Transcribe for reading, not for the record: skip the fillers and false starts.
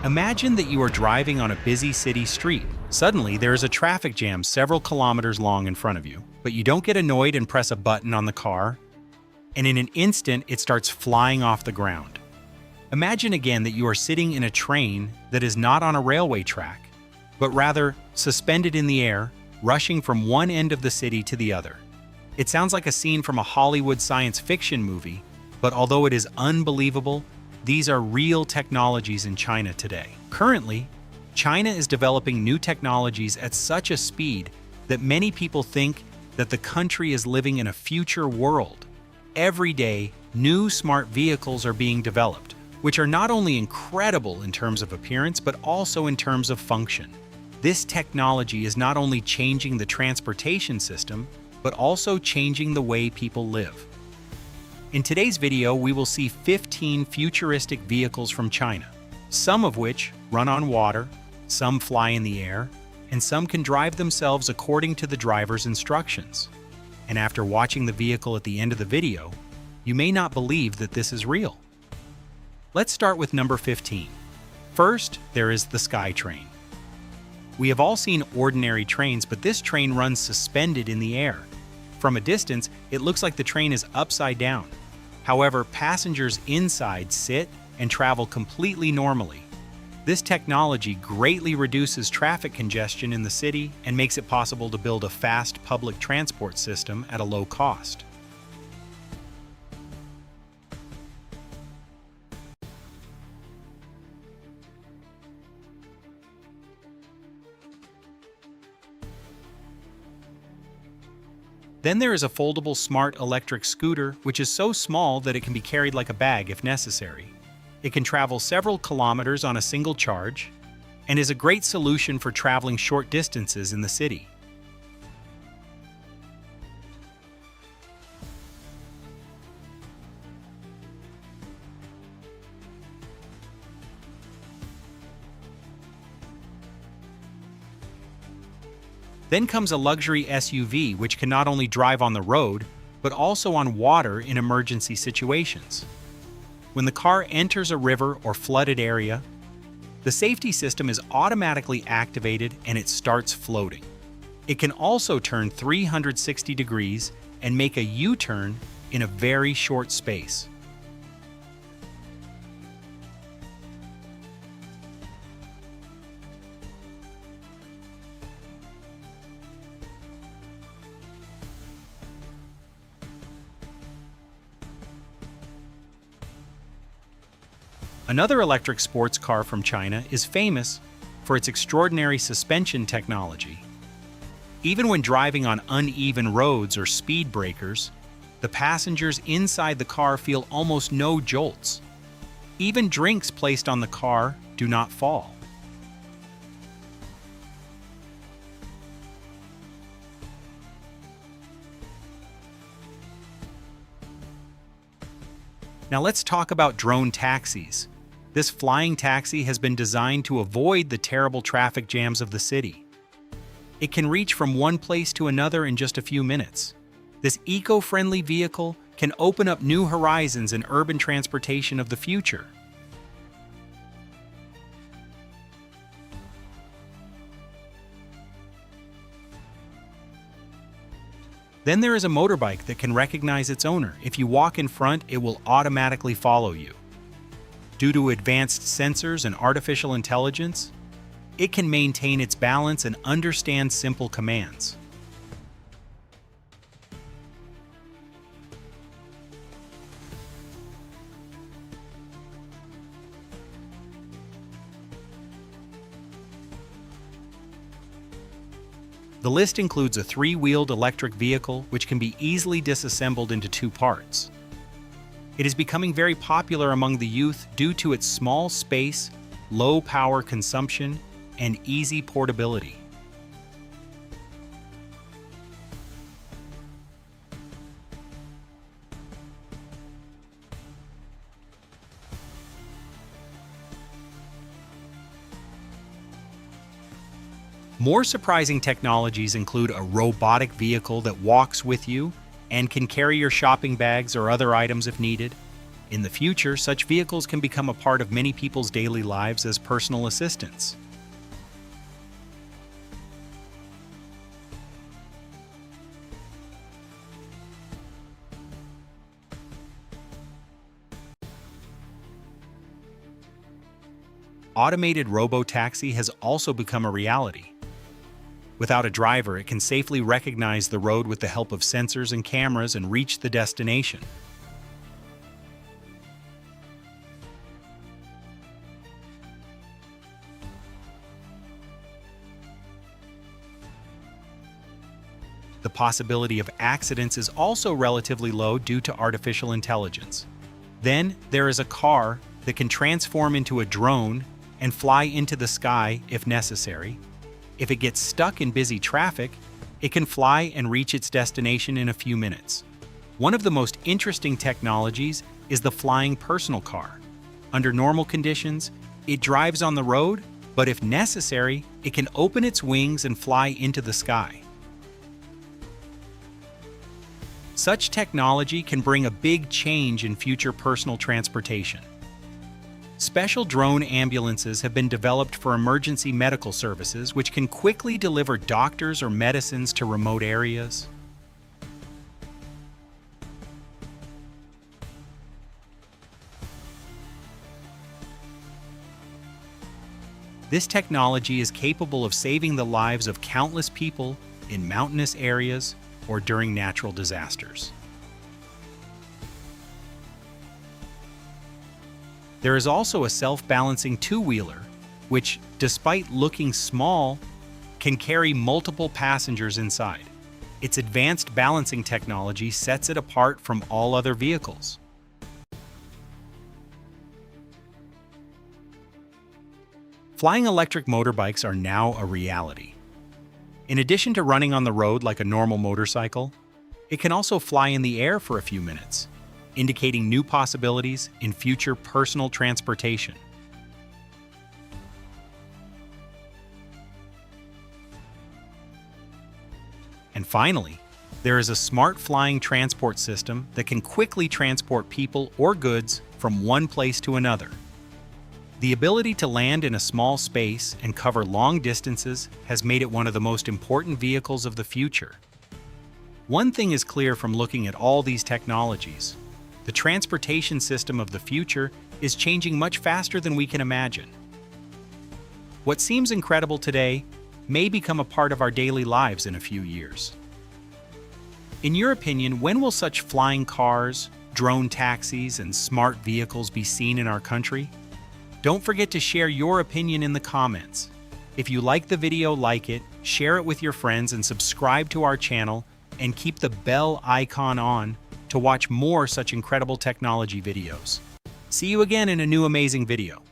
Imagine that you are driving on a busy city street. Suddenly, there is a traffic jam several kilometers long in front of you, but you don't get annoyed and press a button on the car, and in an instant, it starts flying off the ground. Imagine again that you are sitting in a train that is not on a railway track, but rather suspended in the air, rushing from one end of the city to the other. It sounds like a scene from a Hollywood science fiction movie, but although it is unbelievable, these are real technologies in China today. Currently, China is developing new technologies at such a speed that many people think that the country is living in a future world. Every day, new smart vehicles are being developed, which are not only incredible in terms of appearance, but also in terms of function. This technology is not only changing the transportation system, but also changing the way people live. In today's video, we will see 15 futuristic vehicles from China, some of which run on water, some fly in the air, and some can drive themselves according to the driver's instructions. And after watching the vehicle at the end of the video, you may not believe that this is real. Let's start with number 15. First, there is the SkyTrain. We have all seen ordinary trains, but this train runs suspended in the air. From a distance, it looks like the train is upside down. However, passengers inside sit and travel completely normally. This technology greatly reduces traffic congestion in the city and makes it possible to build a fast public transport system at a low cost. Then there is a foldable smart electric scooter, which is so small that it can be carried like a bag if necessary. It can travel several kilometers on a single charge and is a great solution for traveling short distances in the city. Then comes a luxury SUV, which can not only drive on the road, but also on water in emergency situations. When the car enters a river or flooded area, the safety system is automatically activated and it starts floating. It can also turn 360 degrees and make a U-turn in a very short space. Another electric sports car from China is famous for its extraordinary suspension technology. Even when driving on uneven roads or speed breakers, the passengers inside the car feel almost no jolts. Even drinks placed on the car do not fall. Now let's talk about drone taxis. This flying taxi has been designed to avoid the terrible traffic jams of the city. It can reach from one place to another in just a few minutes. This eco-friendly vehicle can open up new horizons in urban transportation of the future. Then there is a motorbike that can recognize its owner. If you walk in front, it will automatically follow you. Due to advanced sensors and artificial intelligence, it can maintain its balance and understand simple commands. The list includes a three-wheeled electric vehicle which can be easily disassembled into two parts. It is becoming very popular among the youth due to its small space, low power consumption, and easy portability. More surprising technologies include a robotic vehicle that walks with you and can carry your shopping bags or other items if needed. In the future, such vehicles can become a part of many people's daily lives as personal assistants. Automated robo-taxi has also become a reality. Without a driver, it can safely recognize the road with the help of sensors and cameras and reach the destination. The possibility of accidents is also relatively low due to artificial intelligence. Then there is a car that can transform into a drone and fly into the sky if necessary. If it gets stuck in busy traffic, it can fly and reach its destination in a few minutes. One of the most interesting technologies is the flying personal car. Under normal conditions, it drives on the road, but if necessary, it can open its wings and fly into the sky. Such technology can bring a big change in future personal transportation. Special drone ambulances have been developed for emergency medical services, which can quickly deliver doctors or medicines to remote areas. This technology is capable of saving the lives of countless people in mountainous areas or during natural disasters. There is also a self-balancing two-wheeler, which, despite looking small, can carry multiple passengers inside. Its advanced balancing technology sets it apart from all other vehicles. Flying electric motorbikes are now a reality. In addition to running on the road like a normal motorcycle, it can also fly in the air for a few minutes, indicating new possibilities in future personal transportation. And finally, there is a smart flying transport system that can quickly transport people or goods from one place to another. The ability to land in a small space and cover long distances has made it one of the most important vehicles of the future. One thing is clear from looking at all these technologies: the transportation system of the future is changing much faster than we can imagine. What seems incredible today may become a part of our daily lives in a few years. In your opinion, when will such flying cars, drone taxis, and smart vehicles be seen in our country? Don't forget to share your opinion in the comments. If you like the video, like it, share it with your friends, and subscribe to our channel, and keep the bell icon on to watch more such incredible technology videos. See you again in a new amazing video.